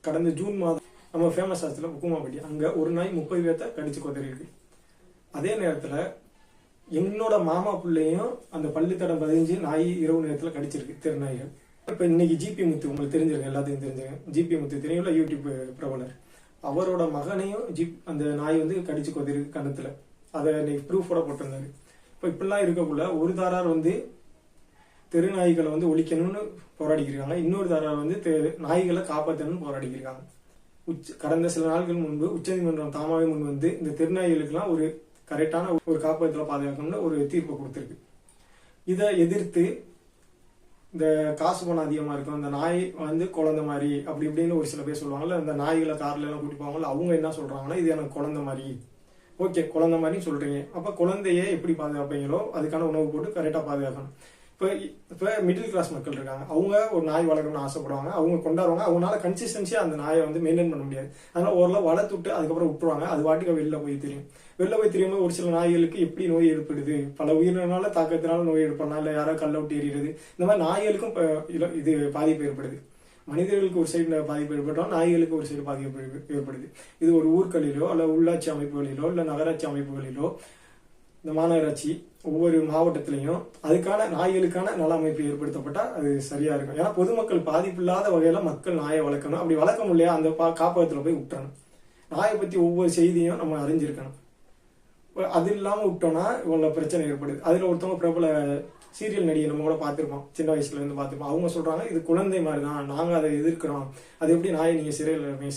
கடந்த ஜூன் மாதம் நம்ம ஃபேமஸ் ஆச்சுல உக்குமாப்பட்டி, அங்க ஒரு நாய் 30 பேர்த்த கடிச்சு கொதறிருக்கு. அதே நேரத்துல என்னோட மாமா பிள்ளையும் அந்த பள்ளி தடம் 15 நாய் இரவு நேரத்துல கடிச்சிருக்கு, தெருநாய்கள். இப்ப இன்னைக்கு ஜிபி முத்து உங்களுக்கு தெரிஞ்சிருக்கு, எல்லாத்துக்கும் தெரிஞ்சிருக்கு. ஜிபி முத்து தெரியும்ல, யூடியூப் பிரபலர். அவரோட மகனையும் அந்த நாய் வந்து கடிச்சு கொதறிருக்கு கணத்துல. அதை இன்னைக்கு ப்ரூஃபோட போட்டிருந்தாரு. இப்ப இப்படிலாம் இருக்கக்குள்ள ஒரு தாரார் வந்து தெரு நாய்களை வந்து ஒழிக்கணும்னு போராடிக்கிறாங்க, இன்னொரு தாரார் வந்து நாய்களை காப்பாற்றணும்னு போராடிக்கிறாங்க. கடந்த சில நாட்கள் முன்பு உச்சநீதிமன்றம் தாமாவே முன் வந்து இந்த தெருநாய்களுக்கெல்லாம் ஒரு கரெக்டான ஒரு காப்பகத்தில் பாதுகாக்கணும்னு ஒரு தீர்ப்பை கொடுத்திருக்கு. இதை எதிர்த்து இந்த காசு பணம் அதிகமா இருக்கும், இந்த நாய் வந்து குழந்தை மாதிரி அப்படி இப்படின்னு ஒரு சில பேர் சொல்லுவாங்கல்ல, இந்த நாய்களை கார்ல எல்லாம் கூட்டி போவாங்கல்ல, அவங்க என்ன சொல்றாங்கன்னா இது எனக்கு குழந்தை மாதிரி. ஓகே, குழந்தை மாதிரி சொல்றீங்க, அப்ப குழந்தைய எப்படி பாதுகாப்பீங்களோ அதுக்கான உணவு போட்டு கரெக்டா பாதுகாக்கணும். இப்ப மிடில் கிளாஸ் மக்கள் இருக்காங்க, அவங்க ஒரு நாய் வளர்க்கணும்னு ஆசைப்படுவாங்க, அவங்க கொண்டாடுவாங்க, அவங்களால கன்சிஸ்டன்சியா அந்த நாயை வந்து மெயின்டைன் பண்ண முடியாது. அதனால ஓரளவு வளர்த்துட்டு அதுக்கப்புறம் விட்டுருவாங்க, அது வாட்டுக்கு வெளில போய் தெரியும். ஒரு சில நாய்களுக்கு எப்படி நோய் ஏற்படுது, பல உயிரினால தாக்கத்தினால நோய் ஏற்படலாம், இல்ல யாரோ கல்ல விட்டு எறிகிறது, இந்த மாதிரி நாய்களுக்கும் இது பாதிப்பு ஏற்படுது. மனிதர்களுக்கு ஒரு சைடு பாதிப்பு ஏற்பட்டாலும் நாய்களுக்கு ஒரு சைடு பாதிப்பு ஏற்படுது. இது ஒரு ஊர்களிலோ அல்ல உள்ளாட்சி அமைப்புகளிலோ இல்ல நகராட்சி அமைப்புகளிலோ இந்த மாநகராட்சி ஒவ்வொரு மாவட்டத்திலையும் அதுக்கான நாய்களுக்கான நல அமைப்பு ஏற்படுத்தப்பட்டா அது சரியா இருக்கும். ஏன்னா பொதுமக்கள் பாதிப்பு இல்லாத வகையில மக்கள் நாயை வளர்க்கணும். அப்படி வளர்க்க முடியல அந்த காப்பகத்துல போய் விட்டுறணும். நாயை பத்தி ஒவ்வொரு செய்தியும் நம்ம அறிஞ்சிருக்கணும். அது இல்லாம விட்டோம்னா இவ்வளவு பிரச்சனை ஏற்படுது. அதுல ஒருத்தவங்க பிரபல சீரியல் நடிகை நம்ம கூட பார்த்திருப்போம், சின்ன வயசுல இருந்து பார்த்திருப்போம். அவங்க சொல்றாங்க இது குழந்தை மாதிரிதான், நாங்க அதை எதிர்க்கிறோம், அது எப்படி நாயை நீங்க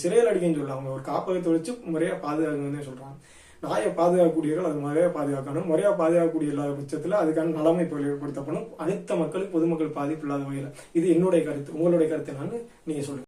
சிறையில் அடிக்கன்னு சொல்ல, அவங்க ஒரு காப்பகத்தை வச்சு முறையா பாதுகாக்கணும்னு சொல்றாங்க. நாயை பாதுகாக்கக்கூடியவர்கள் அது முறையா பாதுகாக்கணும். முறையா பாதுகாக்கக்கூடிய இல்லாத பட்சத்துல அதுக்கான நலமைப்புகள் ஏற்படுத்தப்படும், அனைத்து மக்களும் பொதுமக்கள் பாதிப்பு இல்லாத வகையில. இது என்னுடைய கருத்து. உங்களுடைய கருத்து என்னன்னு நீங்க சொல்லுங்க.